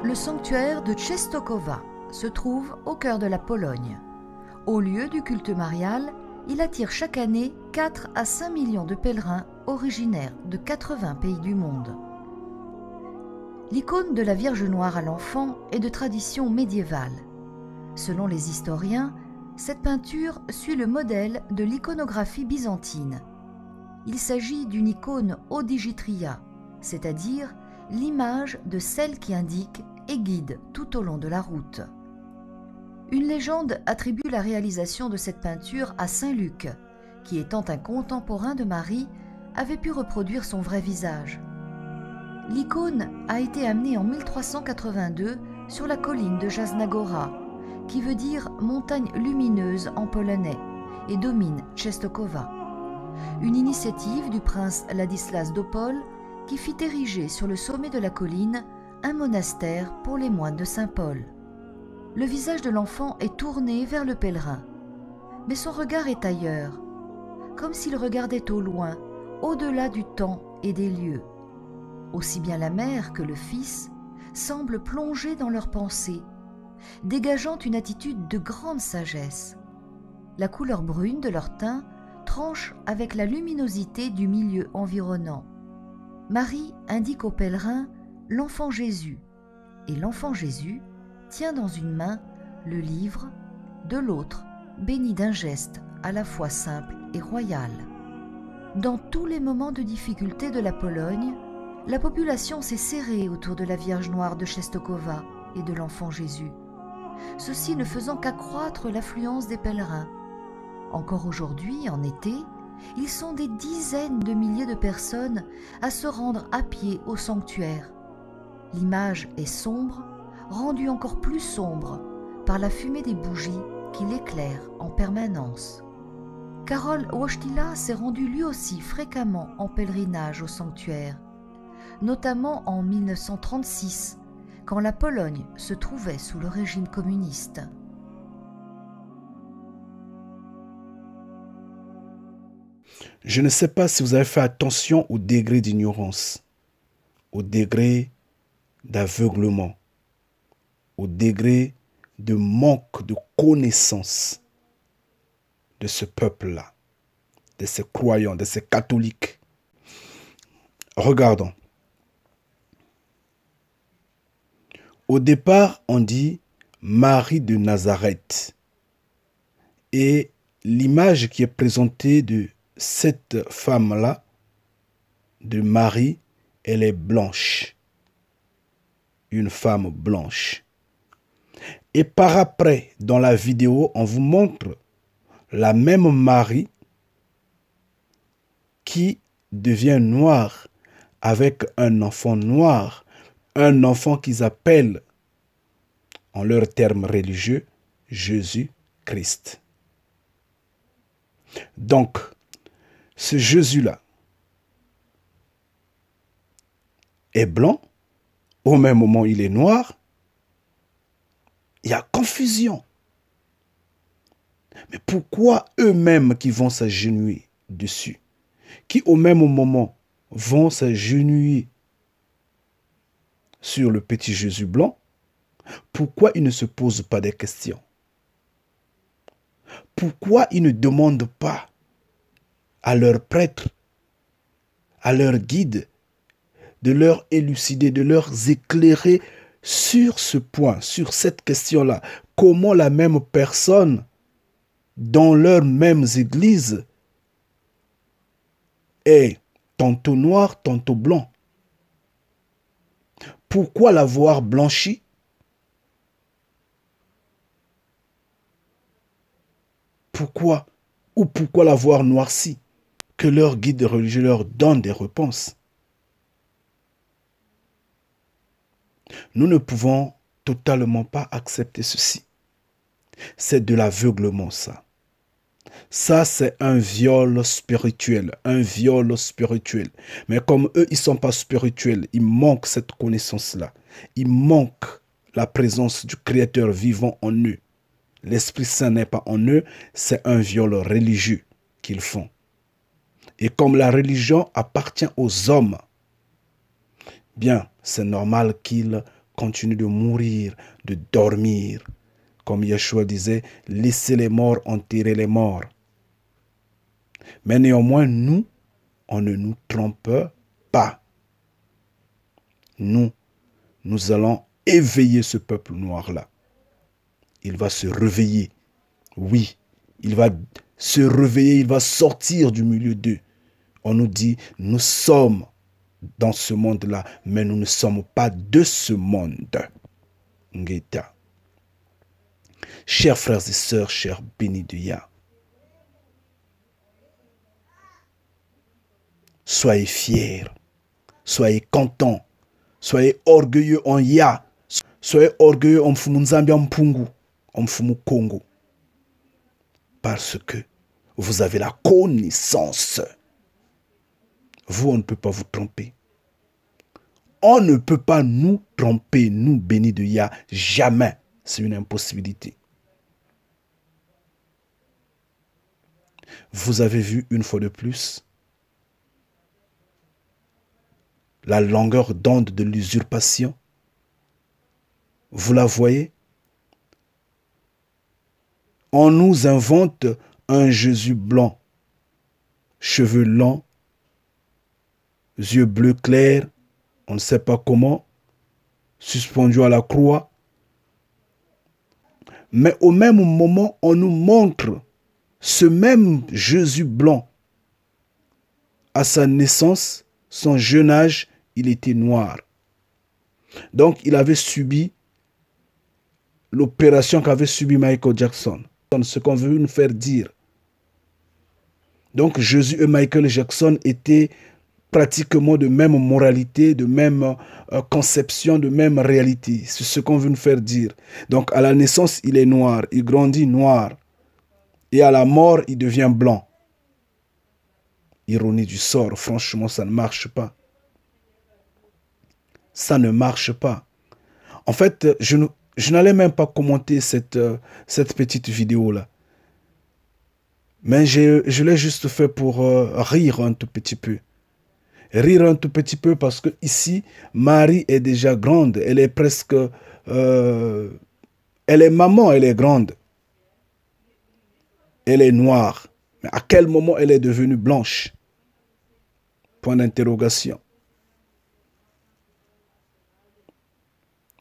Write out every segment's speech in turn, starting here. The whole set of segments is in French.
Le sanctuaire de Częstochowa se trouve au cœur de la Pologne. Au lieu du culte marial, il attire chaque année 4 à 5 millions de pèlerins originaires de 80 pays du monde. L'icône de la Vierge Noire à l'enfant est de tradition médiévale. Selon les historiens, cette peinture suit le modèle de l'iconographie byzantine. Il s'agit d'une icône odigitria, c'est-à-dire l'image de celle qui indique et guide tout au long de la route. Une légende attribue la réalisation de cette peinture à saint Luc, qui étant un contemporain de Marie, avait pu reproduire son vrai visage. L'icône a été amenée en 1382 sur la colline de Jasna-Góra, qui veut dire montagne lumineuse en polonais, et domine Częstochowa. Une initiative du prince Ladislas d'Opole qui fit ériger sur le sommet de la colline un monastère pour les moines de Saint-Paul. Le visage de l'enfant est tourné vers le pèlerin, mais son regard est ailleurs, comme s'il regardait au loin, au-delà du temps et des lieux. Aussi bien la mère que le fils semblent plongés dans leurs pensées, dégageant une attitude de grande sagesse. La couleur brune de leur teint tranche avec la luminosité du milieu environnant. Marie indique au pèlerin l'enfant Jésus, et l'enfant Jésus tient dans une main le livre, de l'autre béni d'un geste à la fois simple et royal. Dans tous les moments de difficulté de la Pologne, la population s'est serrée autour de la Vierge Noire de Częstochowa et de l'enfant Jésus, ceci ne faisant qu'accroître l'affluence des pèlerins. Encore aujourd'hui, en été, ils sont des dizaines de milliers de personnes à se rendre à pied au sanctuaire. L'image est sombre, rendue encore plus sombre par la fumée des bougies qui l'éclairent en permanence. Karol Wojtyła s'est rendu lui aussi fréquemment en pèlerinage au sanctuaire, notamment en 1936, quand la Pologne se trouvait sous le régime communiste. Je ne sais pas si vous avez fait attention au degré d'ignorance, au degré d'aveuglement, au degré de manque de connaissance de ce peuple-là, de ces croyants, de ces catholiques. Regardons. Au départ, on dit Marie de Nazareth. Et l'image qui est présentée de cette femme-là, de Marie, elle est blanche. Une femme blanche. Et par après, dans la vidéo, on vous montre la même Marie qui devient noire avec un enfant noir, un enfant qu'ils appellent, en leurs termes religieux, Jésus-Christ. Donc, ce Jésus-là est blanc, au même moment il est noir, il y a confusion. Mais pourquoi eux-mêmes qui vont s'agenouiller dessus, qui au même moment vont s'agenouiller sur le petit Jésus blanc, pourquoi ils ne se posent pas des questions? Pourquoi ils ne demandent pas à leurs prêtres, à leurs guides, de leur élucider, de leur éclairer sur ce point, sur cette question-là? Comment la même personne, dans leurs mêmes églises, est tantôt noire, tantôt blanc? Pourquoi l'avoir blanchi? Pourquoi? Ou pourquoi l'avoir noirci? Que leur guide religieux leur donne des réponses. Nous ne pouvons totalement pas accepter ceci. C'est de l'aveuglement, ça. Ça, c'est un viol spirituel, un viol spirituel. Mais comme eux, ils ne sont pas spirituels, ils manquent cette connaissance-là. Ils manquent la présence du Créateur vivant en eux. L'Esprit Saint n'est pas en eux, c'est un viol religieux qu'ils font. Et comme la religion appartient aux hommes, bien, c'est normal qu'ils continuent de mourir, de dormir. Comme Yeshua disait, laissez les morts enterrer les morts. Mais néanmoins, nous, on ne nous trompe pas. Nous allons éveiller ce peuple noir-là. Il va se réveiller. Oui, il va se réveiller, il va sortir du milieu d'eux. On nous dit, nous sommes dans ce monde-là, mais nous ne sommes pas de ce monde. Ngeta. Chers frères et sœurs, chers bénis de Yah, soyez fiers, soyez contents, soyez orgueilleux en Yah, soyez orgueilleux en Fumunzambi, en Pungu, en Fumu Congo, parce que vous avez la connaissance. Vous, on ne peut pas vous tromper. On ne peut pas nous tromper, nous bénis de Yah, jamais. C'est une impossibilité. Vous avez vu une fois de plus la longueur d'onde de l'usurpation. Vous la voyez? On nous invente un Jésus blanc, cheveux longs, yeux bleus clairs, on ne sait pas comment, suspendu à la croix. Mais au même moment, on nous montre ce même Jésus blanc. À sa naissance, son jeune âge, il était noir. Donc, il avait subi l'opération qu'avait subi Michael Jackson. Ce qu'on veut nous faire dire. Donc, Jésus et Michael Jackson étaient pratiquement de même moralité, de même conception, de même réalité. C'est ce qu'on veut nous faire dire. Donc, à la naissance, il est noir, il grandit noir. Et à la mort, il devient blanc. Ironie du sort, franchement, ça ne marche pas. Ça ne marche pas. En fait, je n'allais même pas commenter cette petite vidéo-là. Mais je l'ai juste fait pour rire un tout petit peu. Rire un tout petit peu parce que ici, Marie est déjà grande. Elle est presque... elle est maman, elle est grande. Elle est noire. Mais à quel moment elle est devenue blanche? Point d'interrogation.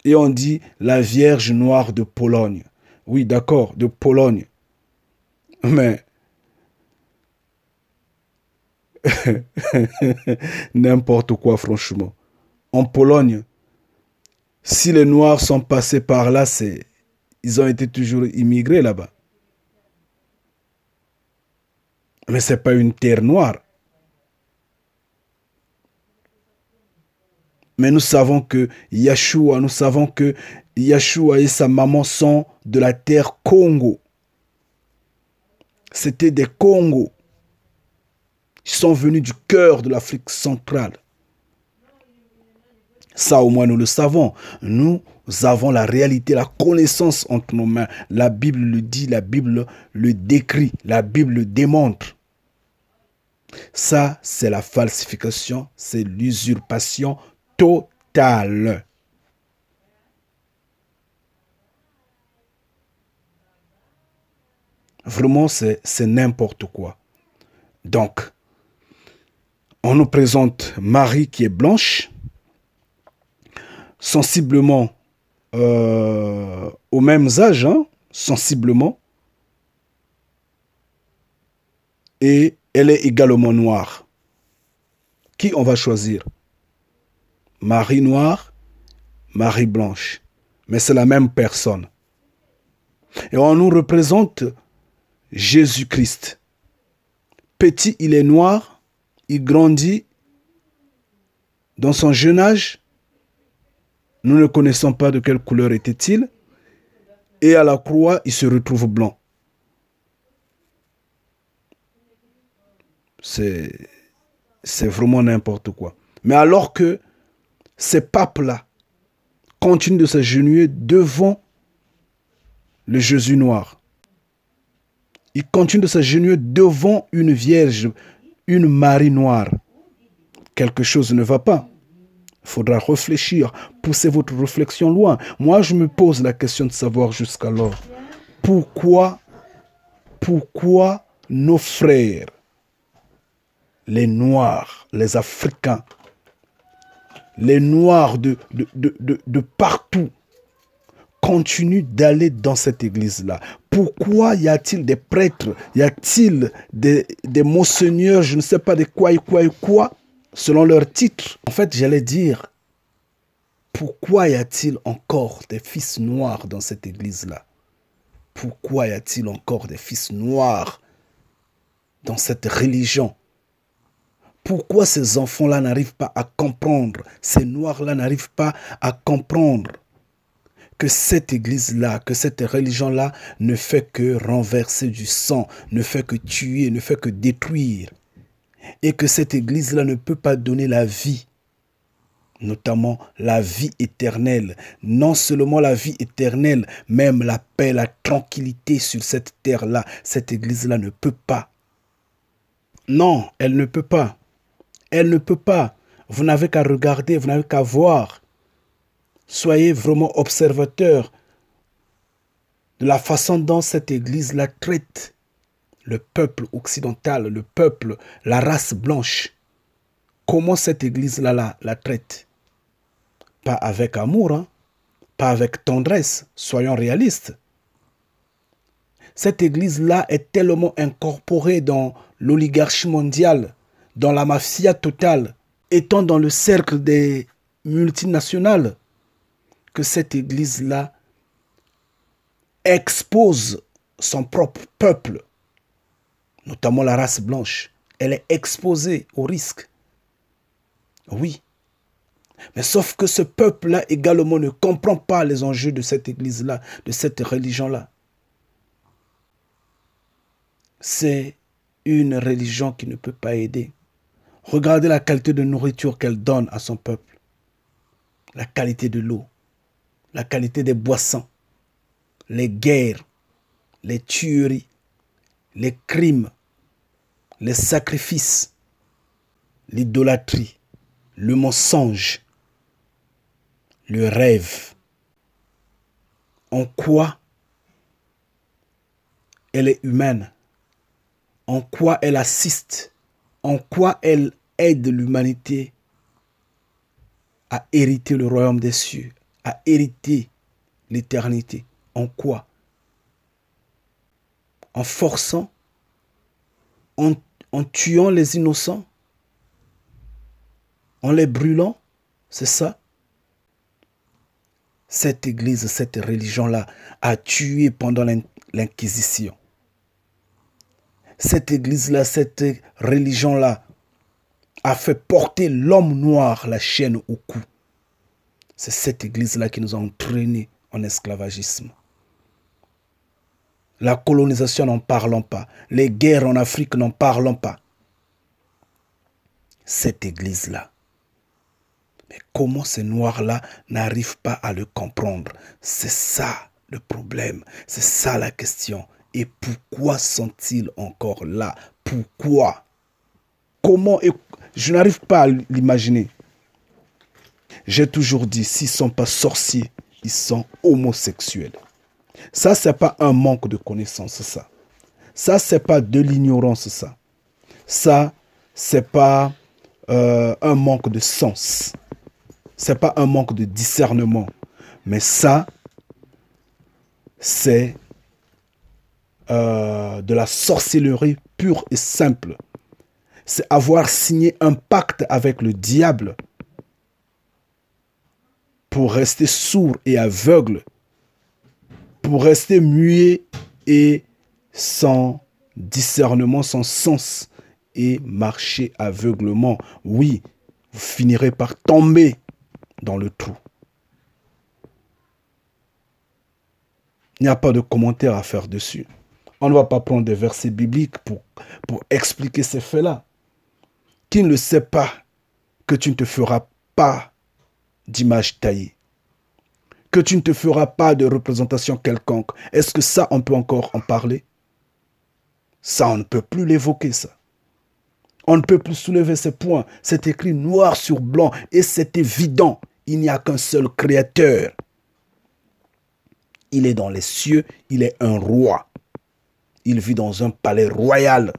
Et on dit la Vierge noire de Pologne. Oui, d'accord, de Pologne. Mais n'importe quoi, franchement. En Pologne, si les Noirs sont passés par là, ils ont été toujours immigrés là-bas. Mais ce n'est pas une terre noire. Mais nous savons que Yeshua et sa maman sont de la terre Congo. C'était des Congos. Ils sont venus du cœur de l'Afrique centrale. Ça, au moins, nous le savons. Nous avons la réalité, la connaissance entre nos mains. La Bible le dit, la Bible le décrit, la Bible le démontre. Ça, c'est la falsification, c'est l'usurpation totale. Vraiment, c'est n'importe quoi. Donc, on nous présente Marie qui est blanche, sensiblement aux mêmes âges, hein, sensiblement, et elle est également noire. Qui on va choisir? Marie noire, Marie blanche. Mais c'est la même personne. Et on nous représente Jésus-Christ. Petit, il est noir, il grandit dans son jeune âge. Nous ne connaissons pas de quelle couleur était-il. Et à la croix, il se retrouve blanc. C'est vraiment n'importe quoi. Mais alors que ces papes-là continuent de s'agenouiller devant le Jésus noir. Ils continuent de s'agenouiller devant une vierge, une Marie noire. Quelque chose ne va pas. Il faudra réfléchir, pousser votre réflexion loin. Moi, je me pose la question de savoir jusqu'alors, pourquoi nos frères, les Noirs, les Africains, les Noirs de partout, continuent d'aller dans cette église-là? Pourquoi y a-t-il des prêtres, y a-t-il des monseigneurs, je ne sais pas de quoi et quoi et quoi, selon leur titre? En fait, j'allais dire, pourquoi y a-t-il encore des fils noirs dans cette église-là? Pourquoi y a-t-il encore des fils noirs dans cette religion? Pourquoi ces enfants-là n'arrivent pas à comprendre, ces noirs-là n'arrivent pas à comprendre que cette église-là, que cette religion-là ne fait que renverser du sang, ne fait que tuer, ne fait que détruire, et que cette église-là ne peut pas donner la vie, notamment la vie éternelle. Non seulement la vie éternelle, même la paix, la tranquillité sur cette terre-là. Cette église-là ne peut pas. Non, elle ne peut pas. Elle ne peut pas. Vous n'avez qu'à regarder, vous n'avez qu'à voir. Soyez vraiment observateurs de la façon dont cette église-là traite le peuple occidental, le peuple, la race blanche. Comment cette église-là la traite? Pas avec amour, hein? Pas avec tendresse, soyons réalistes. Cette église-là est tellement incorporée dans l'oligarchie mondiale, dans la mafia totale, étant dans le cercle des multinationales, que cette église-là expose son propre peuple, notamment la race blanche. Elle est exposée au risque. Oui. Mais sauf que ce peuple-là également ne comprend pas les enjeux de cette église-là, de cette religion-là. C'est une religion qui ne peut pas aider. Regardez la qualité de nourriture qu'elle donne à son peuple. La qualité de l'eau, la qualité des boissons, les guerres, les tueries, les crimes, les sacrifices, l'idolâtrie, le mensonge, le rêve. En quoi elle est humaine? En quoi elle assiste? En quoi elle aide l'humanité à hériter le royaume des cieux, à hériter l'éternité? En quoi? En forçant, en tuant les innocents, en les brûlant, c'est ça? Cette église, cette religion-là a tué pendant l'Inquisition. Cette église-là, cette religion-là a fait porter l'homme noir la chaîne au cou. C'est cette église-là qui nous a entraînés en esclavagisme. La colonisation, n'en parlons pas. Les guerres en Afrique, n'en parlons pas. Cette église-là. Mais comment ces noirs-là n'arrivent pas à le comprendre? C'est ça le problème. C'est ça la question. Et pourquoi sont-ils encore là? Pourquoi? Comment? Je n'arrive pas à l'imaginer. J'ai toujours dit, s'ils ne sont pas sorciers, ils sont homosexuels. Ça, ce n'est pas un manque de connaissance, ça. Ça, ce n'est pas de l'ignorance, ça. Ça, ce n'est pas un manque de sens. Ce n'est pas un manque de discernement. Mais ça, c'est de la sorcellerie pure et simple. C'est avoir signé un pacte avec le diable pour rester sourd et aveugle, pour rester muet et sans discernement, sans sens, et marcher aveuglement. Oui, vous finirez par tomber dans le trou. Il n'y a pas de commentaire à faire dessus. On ne va pas prendre des versets bibliques pour expliquer ces faits-là. Qui ne le sait pas que tu ne te feras pas d'image taillée, que tu ne te feras pas de représentation quelconque? Est-ce que ça, on peut encore en parler? Ça, on ne peut plus l'évoquer, ça. On ne peut plus soulever ses poings. C'est écrit noir sur blanc et c'est évident. Il n'y a qu'un seul créateur. Il est dans les cieux, il est un roi. Il vit dans un palais royal.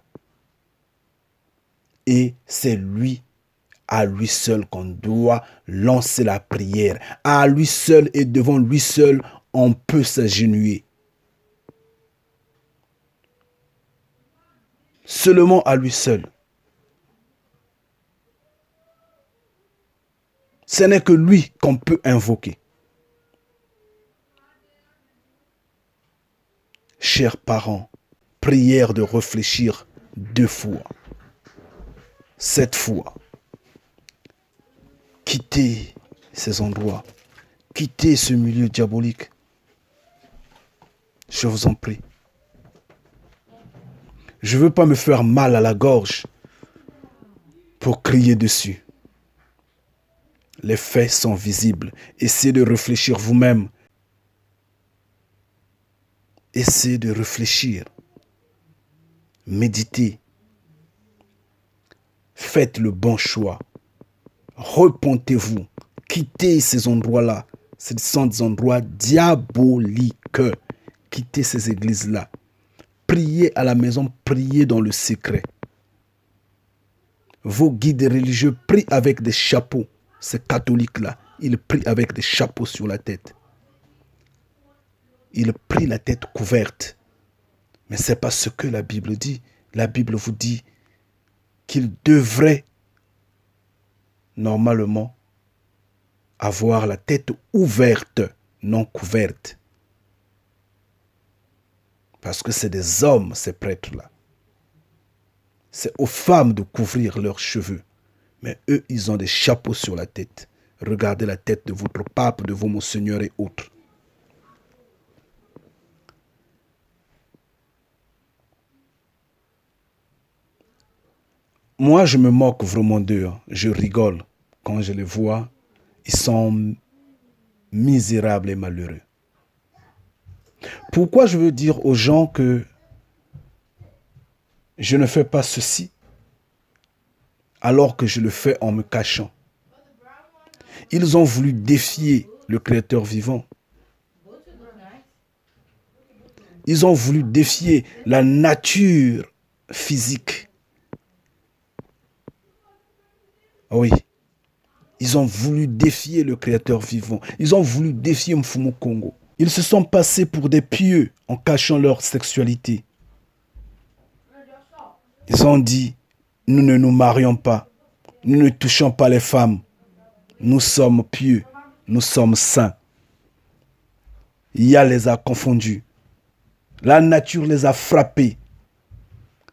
Et c'est lui, à lui seul, qu'on doit lancer la prière. À lui seul et devant lui seul, on peut s'agenouiller. Seulement à lui seul. Ce n'est que lui qu'on peut invoquer. Chers parents, prière de réfléchir 2 fois. 7 fois. Quittez ces endroits. Quittez ce milieu diabolique. Je vous en prie. Je ne veux pas me faire mal à la gorge pour crier dessus. Les faits sont visibles. Essayez de réfléchir vous-même. Essayez de réfléchir. Méditez. Faites le bon choix. Repentez-vous. Quittez ces endroits-là. Ce sont des endroits diaboliques. Quittez ces églises-là. Priez à la maison, priez dans le secret. Vos guides religieux prient avec des chapeaux. Ces catholiques-là, ils prient avec des chapeaux sur la tête. Ils prient la tête couverte. Mais ce n'est pas ce que la Bible dit. La Bible vous dit qu'ils devraient normalement avoir la tête ouverte, non couverte. Parce que c'est des hommes, ces prêtres-là. C'est aux femmes de couvrir leurs cheveux. Mais eux, ils ont des chapeaux sur la tête. Regardez la tête de votre pape, de vos monseigneurs et autres. Moi, je me moque vraiment d'eux. Je rigole quand je les vois. Ils sont misérables et malheureux. Pourquoi je veux dire aux gens que je ne fais pas ceci alors que je le fais en me cachant? Ils ont voulu défier le Créateur vivant. Ils ont voulu défier la nature physique. Oui. Ils ont voulu défier le Créateur vivant. Ils ont voulu défier Mfumu Kongo. Ils se sont passés pour des pieux en cachant leur sexualité. Ils ont dit, nous ne nous marions pas. Nous ne touchons pas les femmes. Nous sommes pieux. Nous sommes saints. Yah les a confondus. La nature les a frappés.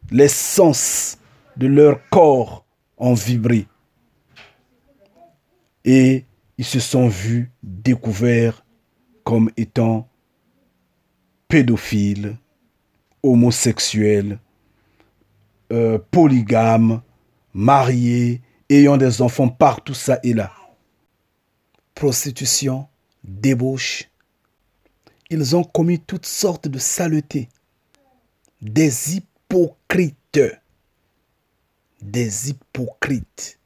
Les sens de leur corps ont vibré. Et ils se sont vus découverts comme étant pédophiles, homosexuels, polygames, mariés, ayant des enfants partout ça et là. Prostitution, débauche. Ils ont commis toutes sortes de saletés. Des hypocrites. Des hypocrites.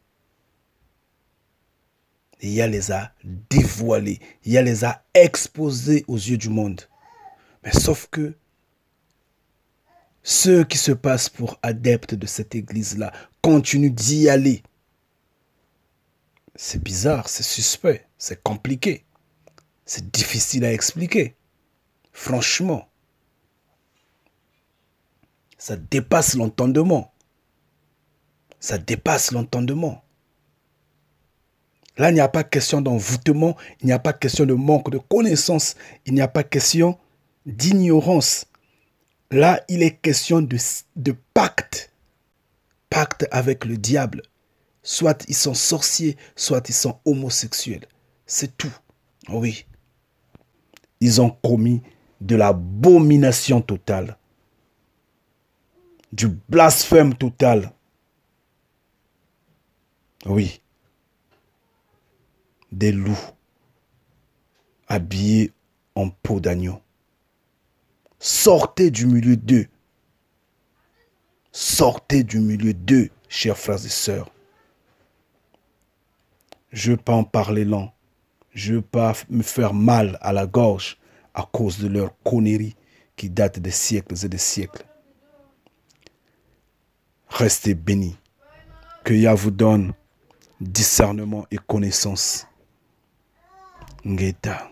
Yah les a dévoilés. Yah les a exposés aux yeux du monde. Mais sauf que ceux qui se passent pour adeptes de cette église-là continuent d'y aller. C'est bizarre, c'est suspect, c'est compliqué. C'est difficile à expliquer. Franchement. Ça dépasse l'entendement. Ça dépasse l'entendement. Là, il n'y a pas question d'envoûtement, il n'y a pas question de manque de connaissance, il n'y a pas question d'ignorance. Là, il est question de pacte. Pacte avec le diable. Soit ils sont sorciers, soit ils sont homosexuels. C'est tout. Oui. Ils ont commis de l'abomination totale. Du blasphème total. Oui. Des loups habillés en peau d'agneau. Sortez du milieu d'eux. Sortez du milieu d'eux. chers frères et sœurs. Je ne veux pas en parler lent. Je ne veux pas me faire mal à la gorge à cause de leur conneries qui datent des siècles et des siècles. Restez bénis. Que Yah vous donne discernement et connaissance. Ngeta.